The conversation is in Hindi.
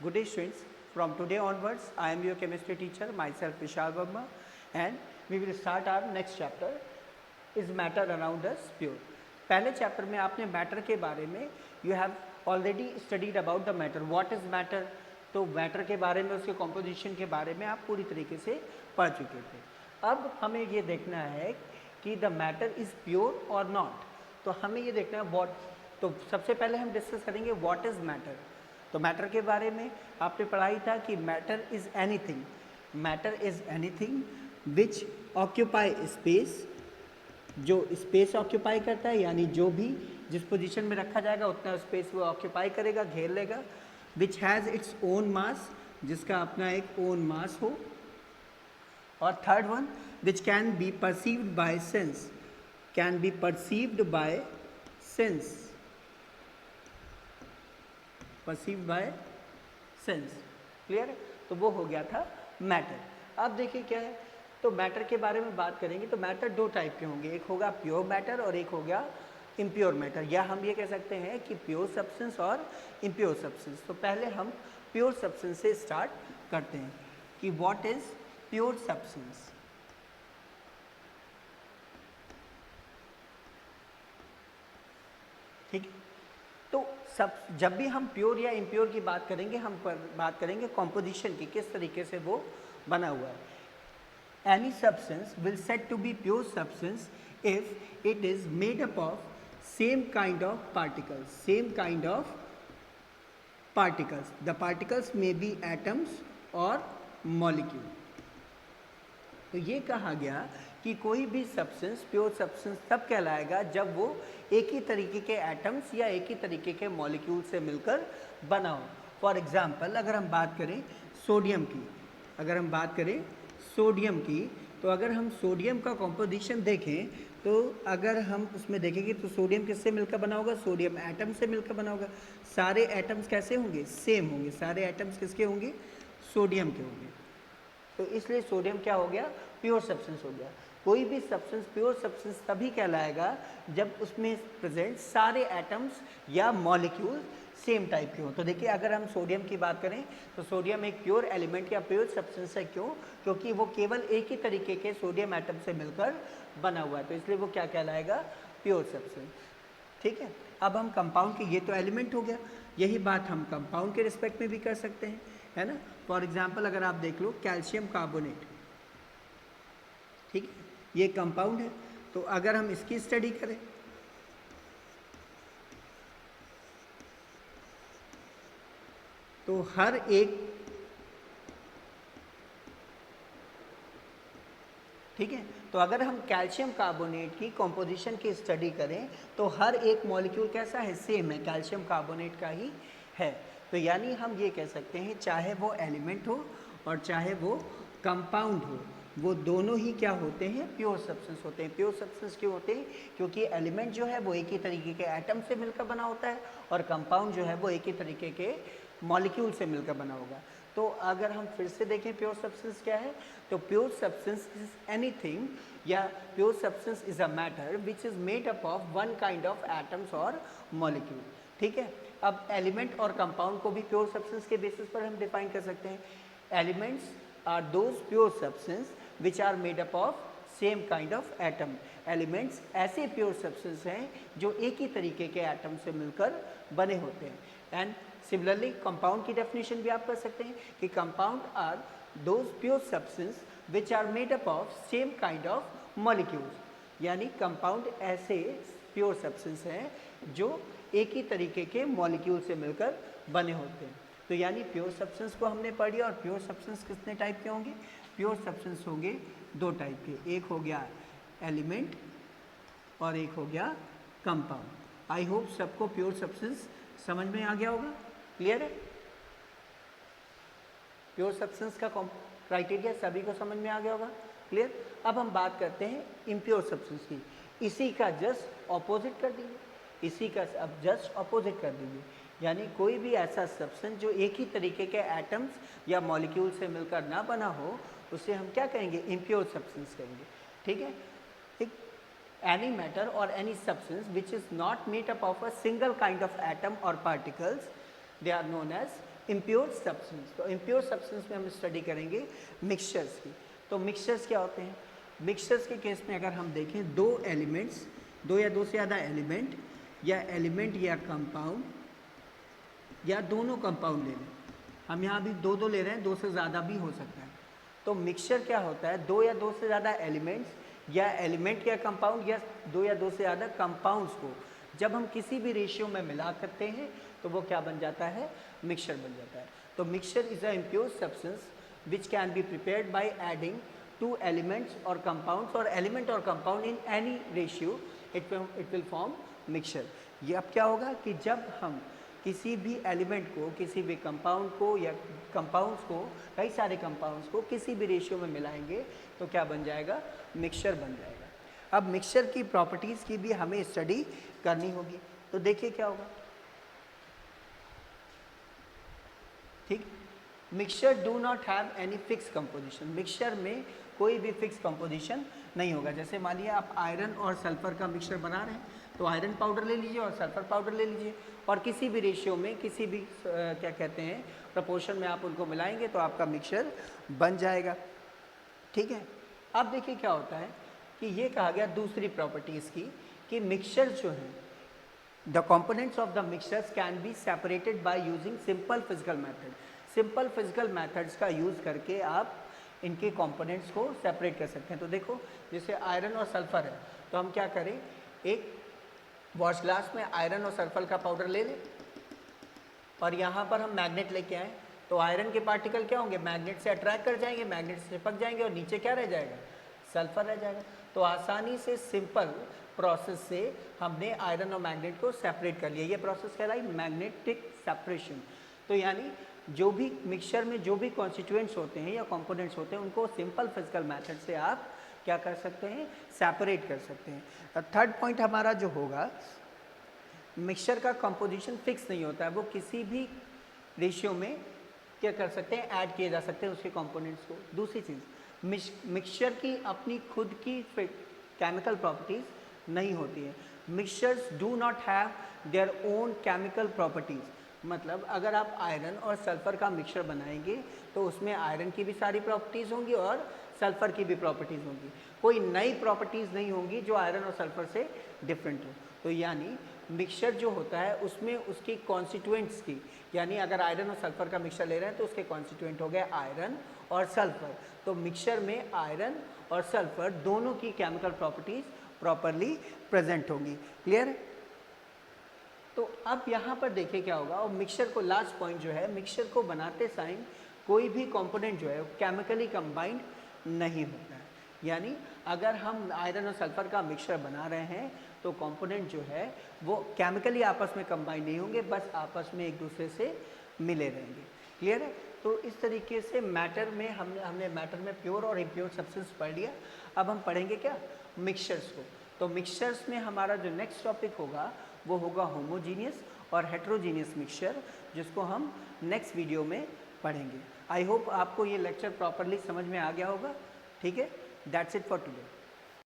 Good day students, from today onwards I am your chemistry teacher, myself Vishal Verma, and we will start our next chapter, is matter around us pure. पहले चैप्टर में आपने मैटर के बारे में you have already studied about the matter, what is matter, तो मैटर के बारे में उसके कॉम्पोजिशन के बारे में आप पूरी तरीके से पढ़ चुके थे। अब हमें ये देखना है कि द मैटर इज़ प्योर और नॉट, तो हमें ये देखना है व्हाट, तो सबसे पहले हम डिस्कस करेंगे व्हाट इज़ मैटर। तो मैटर के बारे में आपने पढ़ाई था कि matter is anything which occupy space, जो स्पेस ऑक्यूपाई करता है, यानी जो भी जिस पोजीशन में रखा जाएगा उतना स्पेस वो ऑक्यूपाई करेगा, घेर लेगा। विच हैज़ इट्स ओन मास, जिसका अपना एक ओन मास हो। और third one, which can be perceived bye sense, perceived bye sense. Clear है? तो वो हो गया था मैटर। अब देखिए क्या है, तो मैटर के बारे में बात करेंगे तो मैटर दो टाइप के होंगे, एक होगा प्योर मैटर और एक हो गया इम्प्योर मैटर, या हम ये कह सकते हैं कि प्योर सब्सटेंस और इम्प्योर सब्सटेंस। तो पहले हम प्योर सब्सटेंस से स्टार्ट करते हैं कि व्हाट इज प्योर सब्सटेंस। ठीक है, तो जब भी हम प्योर या इम्प्योर की बात करेंगे, हम बात करेंगे कॉम्पोजिशन की, किस तरीके से वो बना हुआ है। Any substance will said to be pure substance if it is made up of same kind of particles. The particles may be atoms or molecule. तो ये कहा गया कि कोई भी सब्सटेंस प्योर सब्सटेंस तब कहलाएगा जब वो एक ही तरीके के एटम्स या एक ही तरीके के मॉलिक्यूल से मिलकर बना हो। फॉर एग्जाम्पल अगर हम बात करें सोडियम की, तो अगर हम सोडियम का कॉम्पोजिशन देखें तो अगर हम उसमें देखेंगे तो सोडियम किससे मिलकर बना होगा, सोडियम एटम से मिलकर बना होगा। सारे एटम्स कैसे होंगे, सेम होंगे, सारे एटम्स किसके होंगे, सोडियम के होंगे। तो इसलिए सोडियम क्या हो गया, प्योर सब्सटेंस हो गया। कोई भी सब्सटेंस प्योर सब्सटेंस तभी कहलाएगा जब उसमें प्रेजेंट सारे एटम्स या मॉलिक्यूल सेम टाइप के हो। तो देखिए अगर हम सोडियम की बात करें तो सोडियम एक प्योर एलिमेंट या प्योर सब्सटेंस है। क्यों? क्योंकि वो केवल एक ही तरीके के सोडियम एटम से मिलकर बना हुआ है, तो इसलिए वो क्या कहलाएगा, प्योर सब्सटेंस। ठीक है, अब हम कंपाउंड की, ये तो एलिमेंट हो गया, यही बात हम कंपाउंड के रिस्पेक्ट में भी कर सकते हैं, है ना। फॉर एग्जाम्पल अगर आप देख लो कैल्शियम कार्बोनेट, ठीक है, ये कंपाउंड है। तो अगर हम इसकी स्टडी करें तो हर एक, ठीक है, तो अगर हम कैल्शियम कार्बोनेट की कॉम्पोजिशन की स्टडी करें तो हर एक मॉलिक्यूल कैसा है, सेम है, कैल्शियम कार्बोनेट का ही है। तो यानी हम ये कह सकते हैं चाहे वो एलिमेंट हो और चाहे वो कंपाउंड हो, वो दोनों ही क्या होते हैं, प्योर सब्सटेंस होते हैं। प्योर सब्सटेंस क्यों होते हैं? क्योंकि एलिमेंट जो है वो एक ही तरीके के एटम से मिलकर बना होता है और कंपाउंड जो है वो एक ही तरीके के मॉलिक्यूल से मिलकर बना होगा। तो अगर हम फिर से देखें प्योर सब्सटेंस क्या है, तो प्योर सब्सटेंस इज एनीथिंग, या pure substance is a matter which is made up of one kind of atoms और मॉलिक्यूल। ठीक है, अब एलिमेंट और कंपाउंड को भी प्योर सब्सटेंस के बेसिस पर हम डिफाइन कर सकते हैं। Elements are those pure substance which are made up of same kind of atom. Elements ऐसे प्योर सब्सटेंस हैं जो एक ही तरीके के एटम से मिलकर बने होते हैं। एंड सिमिलरली कंपाउंड की डेफिनेशन भी आप कर सकते हैं कि compound are those pure substance which are made up of same kind of molecules. यानी कंपाउंड ऐसे प्योर सब्सटेंस हैं जो एक ही तरीके के मॉलिक्यूल से मिलकर बने होते हैं। तो यानी प्योर सब्सटेंस को हमने पढ़ लिया। और प्योर सब्सटेंस कितने टाइप के होंगे, प्योर सब्सटेंस होंगे दो टाइप के, एक हो गया एलिमेंट और एक हो गया कंपाउंड। आई होप सबको प्योर सब्सटेंस समझ में आ गया होगा, क्लियर है। प्योर सब्सटेंस का क्राइटेरिया सभी को समझ में आ गया होगा, क्लियर। अब हम बात करते हैं इम्प्योर सब्सटेंस की। इसी का जस्ट ऑपोजिट कर दीजिए, यानी कोई भी ऐसा सब्सटेंस जो एक ही तरीके के एटम्स या मॉलिक्यूल से मिलकर ना बना हो, उसे हम क्या कहेंगे, इम्प्योर सब्सटेंस कहेंगे। ठीक है, any matter or any substance which is not made up of a single kind of atom or particles, they are known as impure substance. तो इम्प्योर सब्सटेंस में हम स्टडी करेंगे मिक्सचर्स की। तो मिक्सचर्स क्या होते हैं? मिक्सचर्स के केस में अगर हम देखें दो एलिमेंट्स, दो या दो से ज़्यादा एलिमेंट या कंपाउंड या दोनों कंपाउंड ले लें, हम यहाँ भी दो ले रहे हैं, दो से ज़्यादा भी हो सकता है। तो मिक्सचर क्या होता है? दो या दो से ज़्यादा एलिमेंट्स या एलिमेंट या कंपाउंड या दो या दो से ज़्यादा कंपाउंड्स को जब हम किसी भी रेशियो में मिला करते हैं तो वो क्या बन जाता है? मिक्सचर बन जाता है। तो mixture is a impure substance which can be prepared by adding two elements और कंपाउंड्स और एलिमेंट और compound in any ratio, it will form mixture. ये अब क्या होगा कि जब हम किसी भी एलिमेंट को, किसी भी कंपाउंड को या कंपाउंड्स को, कई सारे कंपाउंड्स को किसी भी रेशियो में मिलाएंगे तो क्या बन जाएगा? मिक्सचर बन जाएगा। अब मिक्सचर की प्रॉपर्टीज़ की भी हमें स्टडी करनी होगी। तो देखिए क्या होगा, ठीक, mixture do not have any fix composition. Mixture में कोई भी फिक्स कंपोजिशन नहीं होगा। जैसे मानिए आप आयरन और सल्फर का मिक्सचर बना रहे हैं तो आयरन पाउडर ले लीजिए और सल्फर पाउडर ले लीजिए और किसी भी रेशियो में, किसी भी क्या कहते हैं, प्रपोर्शन में आप उनको मिलाएंगे तो आपका मिक्सचर बन जाएगा। ठीक है। अब देखिए क्या होता है कि ये कहा गया दूसरी प्रॉपर्टीज़ की कि मिक्सचर जो है, the components of the mixtures can be separated by using simple physical method. Simple physical methods का यूज़ करके आप इनके कंपोनेंट्स को सेपरेट कर सकते हैं। तो देखो जैसे आयरन और सल्फर है तो हम क्या करें, एक वॉश ग्लास में आयरन और सल्फर का पाउडर ले लें और यहाँ पर हम मैग्नेट लेके आए तो आयरन के पार्टिकल क्या होंगे? मैग्नेट से अट्रैक्ट कर जाएंगे, मैग्नेट से चिपक जाएंगे और नीचे क्या रह जाएगा? सल्फर रह जाएगा। तो आसानी से सिंपल प्रोसेस से हमने आयरन और मैग्नेट को सेपरेट कर लिया। ये प्रोसेस कहलाई मैग्नेटिक सेपरेशन। तो यानी जो भी मिक्सचर में जो भी कॉन्स्टिट्यूएंट्स होते हैं या कंपोनेंट्स होते हैं उनको सिंपल फिजिकल मेथड से आप क्या कर सकते हैं? सेपरेट कर सकते हैं। थर्ड पॉइंट हमारा जो होगा, मिक्सचर का कंपोजिशन फिक्स नहीं होता है, वो किसी भी रेशियो में क्या कर सकते हैं? ऐड किए जा सकते हैं उसके कंपोनेंट्स को। दूसरी चीज़, मिक्सचर की अपनी खुद की केमिकल प्रॉपर्टीज़ नहीं होती है। Mixtures do not have their own chemical properties. मतलब अगर आप आयरन और सल्फर का मिक्सचर बनाएंगे तो उसमें आयरन की भी सारी प्रॉपर्टीज़ होंगी और सल्फर की भी प्रॉपर्टीज़ होंगी। कोई नई प्रॉपर्टीज़ नहीं होंगी जो आयरन और सल्फर से डिफरेंट हो। तो यानी मिक्सचर जो होता है उसमें उसकी कॉन्स्टिट्यूएंट्स की, यानी अगर आयरन और सल्फर का मिक्सचर ले रहे हैं तो उसके कॉन्स्टिट्यूएंट हो गए आयरन और सल्फर। तो मिक्सचर में आयरन और सल्फर दोनों की केमिकल प्रॉपर्टीज़ प्रॉपरली प्रेजेंट होंगी। क्लियर है? तो अब यहाँ पर देखिए क्या होगा, और मिक्सचर को लास्ट पॉइंट जो है, मिक्सचर को बनाते टाइम कोई भी कंपोनेंट जो है केमिकली कंबाइंड नहीं होता है। यानी अगर हम आयरन और सल्फर का मिक्सचर बना रहे हैं तो कंपोनेंट जो है वो केमिकली आपस में कंबाइन नहीं होंगे, बस आपस में एक दूसरे से मिले रहेंगे। क्लियर है? तो इस तरीके से मैटर में हमने मैटर में प्योर और इम्प्योर सब्सटेंस पढ़ लिया। अब हम पढ़ेंगे क्या? मिक्सचर्स को। तो मिक्सचर्स में हमारा जो नेक्स्ट टॉपिक होगा वो होगा होमोजीनियस और हेट्रोजीनियस मिक्सचर, जिसको हम नेक्स्ट वीडियो में पढ़ेंगे। आई होप आपको ये लेक्चर प्रॉपरली समझ में आ गया होगा। ठीक है, दैट्स इट फॉर टुडे।